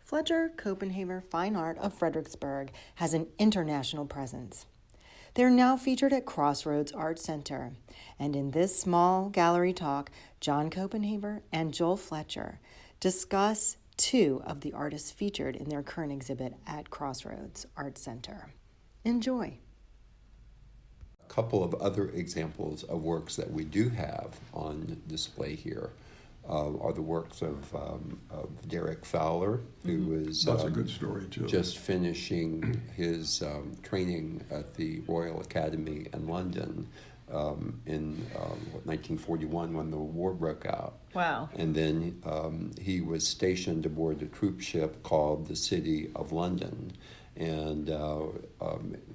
Fletcher Copenhaver Fine Art of Fredericksburg has an international presence. They're now featured at Crossroads Art Center, and in this small gallery talk, John Copenhaver and Joel Fletcher discuss two of the artists featured in their current exhibit at Crossroads Art Center. Enjoy. A couple of other examples of works that we do have on display here are the works of Garrett Fowler, who is That's a good story too. Just finishing his training at the Royal Academy in London in 1941 when the war broke out. Wow. And then he was stationed aboard a troop ship called the City of London, and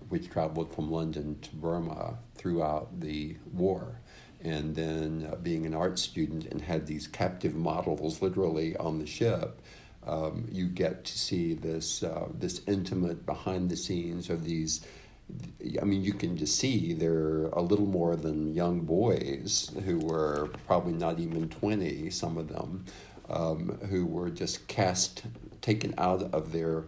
which traveled from London to Burma throughout the war. And then being an art student and had these captive models literally on the ship, you get to see this intimate behind the scenes of these. I mean, you can just see they're a little more than young boys who were probably not even 20, some of them, who were just taken out of their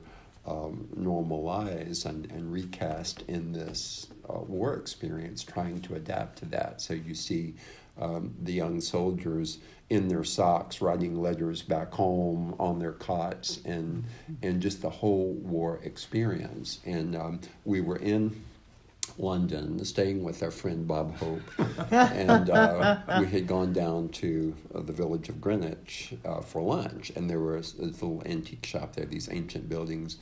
normal lives and recast in this war experience, trying to adapt to that. So you see the young soldiers in their socks writing letters back home on their cots, and just the whole war experience. And we were in London, staying with our friend Bob Hope, and we had gone down to the village of Greenwich for lunch, and there was a little antique shop there, these ancient buildings,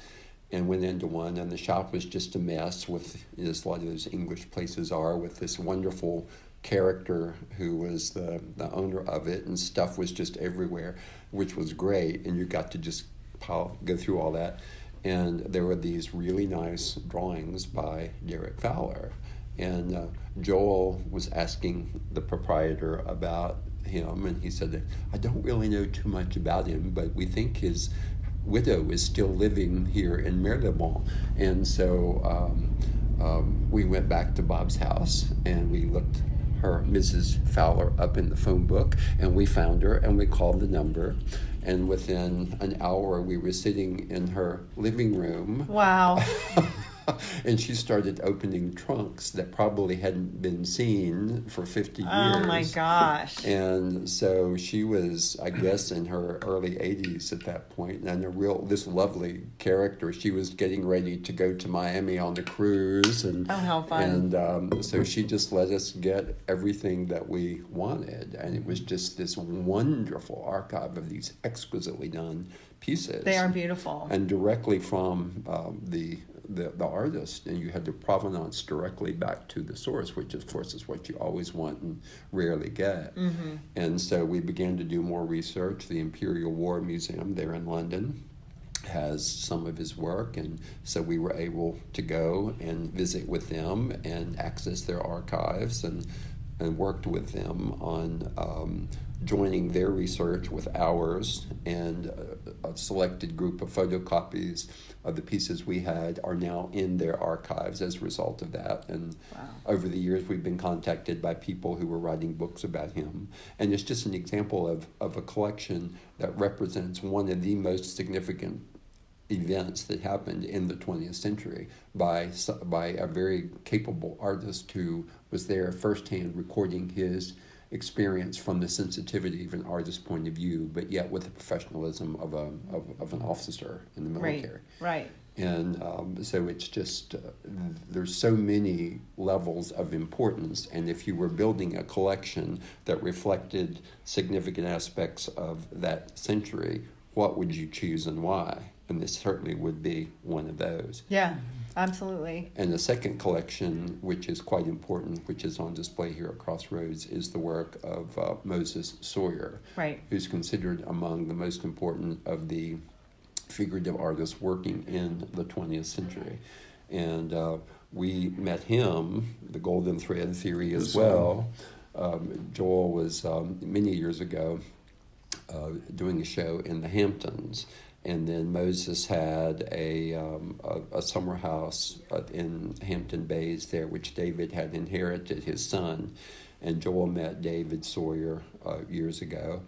and went into one, and the shop was just a mess with, as a lot of those English places are, with this wonderful character who was the owner of it, and stuff was just everywhere, which was great, and you got to just go through all that. And there were these really nice drawings by Garrett Fowler. And Joel was asking the proprietor about him, and he said, I don't really know too much about him, but we think his widow is still living here in Marylebone. And so we went back to Bob's house, and we looked her, Mrs. Fowler, up in the phone book, and we found her, and we called the number. And within an hour, we were sitting in her living room. Wow. And she started opening trunks that probably hadn't been seen for 50 years. Oh, my gosh. And so she was, I guess, in her early 80s at that point, and this lovely character. She was getting ready to go to Miami on the cruise. And, oh, how fun. And so she just let us get everything that we wanted. And it was just this wonderful archive of these exquisitely done pieces. They are beautiful. And directly from the artist, and you had the provenance directly back to the source, which of course is what you always want and rarely get. Mm-hmm. And so we began to do more research. The Imperial War Museum there in London has some of his work, and so we were able to go and visit with them and access their archives, and worked with them on joining their research with ours, and a selected group of photocopies of the pieces we had are now in their archives as a result of that. And wow. Over the years, we've been contacted by people who were writing books about him. And it's just an example of a collection that represents one of the most significant events that happened in the 20th century by a very capable artist who was there firsthand recording his experience from the sensitivity of an artist's point of view, but yet with the professionalism of an officer in the military. Right. And so it's just, there's so many levels of importance, and if you were building a collection that reflected significant aspects of that century, what would you choose and why? And this certainly would be one of those. Yeah, absolutely. And the second collection, which is quite important, which is on display here at Crossroads, is the work of Moses Soyer, right, who's considered among the most important of the figurative artists working in the 20th century. And we met him, the Golden Thread theory as well. Joel was many years ago doing a show in the Hamptons. And then Moses had a summer house in Hampton Bays there, which David had inherited, his son. And Joel met David Soyer years ago.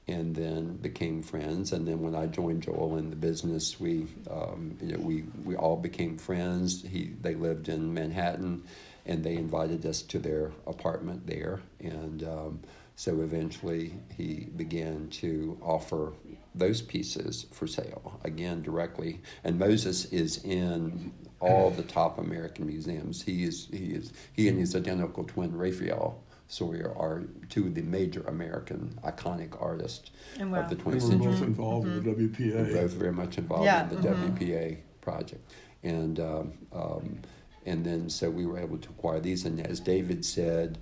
and then became friends. And then when I joined Joel in the business, we all became friends. They lived in Manhattan, and they invited us to their apartment there. And so eventually he began to offer those pieces for sale, again, directly. And Moses is in all the top American museums. He and his identical twin, Raphael Soyer, are two of the major American iconic artists of the 20th century. We're both involved in the WPA. We're both very much involved in the WPA project. And then so we were able to acquire these. And as David said,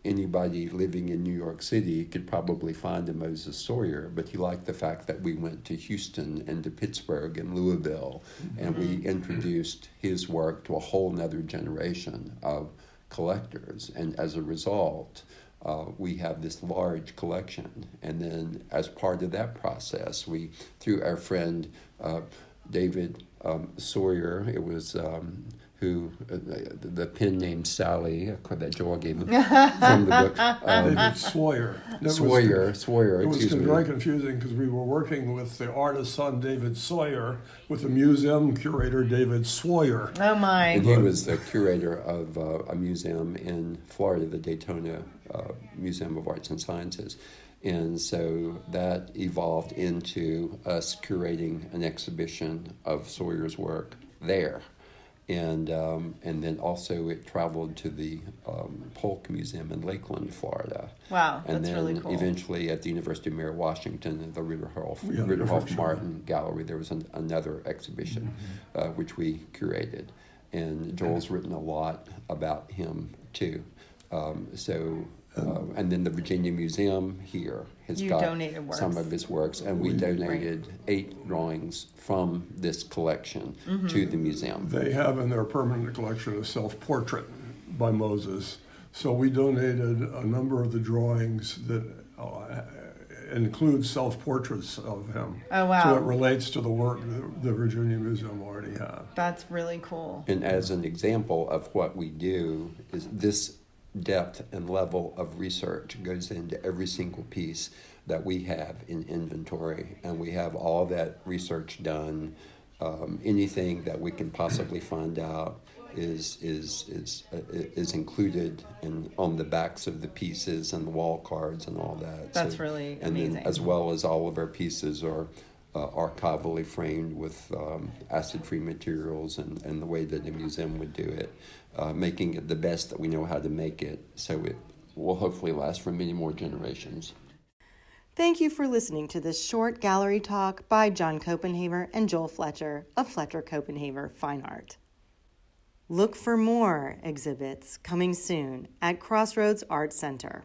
anybody living in New York City could probably find a Moses Soyer, but he liked the fact that we went to Houston and to Pittsburgh and Louisville, and we introduced his work to a whole nother generation of collectors. And as a result, we have this large collection. And then as part of that process, we, through our friend David Soyer, it was the pen name Sally that Joel gave him from the book. David Soyer. Soyer. It was very confusing because we were working with the artist's son, David Soyer, with the museum curator, David Soyer. Oh, my. And he was the curator of a museum in Florida, the Daytona Museum of Arts and Sciences. And so that evolved into us curating an exhibition of Soyer's work there. And then also it traveled to the Polk Museum in Lakeland, Florida. Wow, and that's then really cool. Eventually at the University of Mary Washington at the Ritterhoff Martin Gallery, there was another exhibition which we curated. And Joel's written a lot about him too. And then the Virginia Museum here has got some of his works, and we donated 8 drawings from this collection to the museum. They have in their permanent collection a self-portrait by Moses. So we donated a number of the drawings that include self-portraits of him. Oh, wow. So it relates to the work the Virginia Museum already had. That's really cool. And as an example of what we do is this depth and level of research goes into every single piece that we have in inventory, and we have all that research done. Anything that we can possibly find out is included on the backs of the pieces and the wall cards and all that. That's really amazing. Then, as well as all of our pieces are archivally framed with acid-free materials and the way that a museum would do it, making it the best that we know how to make it, so it will hopefully last for many more generations. Thank you for listening to this short gallery talk by John Copenhaver and Joel Fletcher of Fletcher Copenhaver Fine Art. Look for more exhibits coming soon at Crossroads Art Center.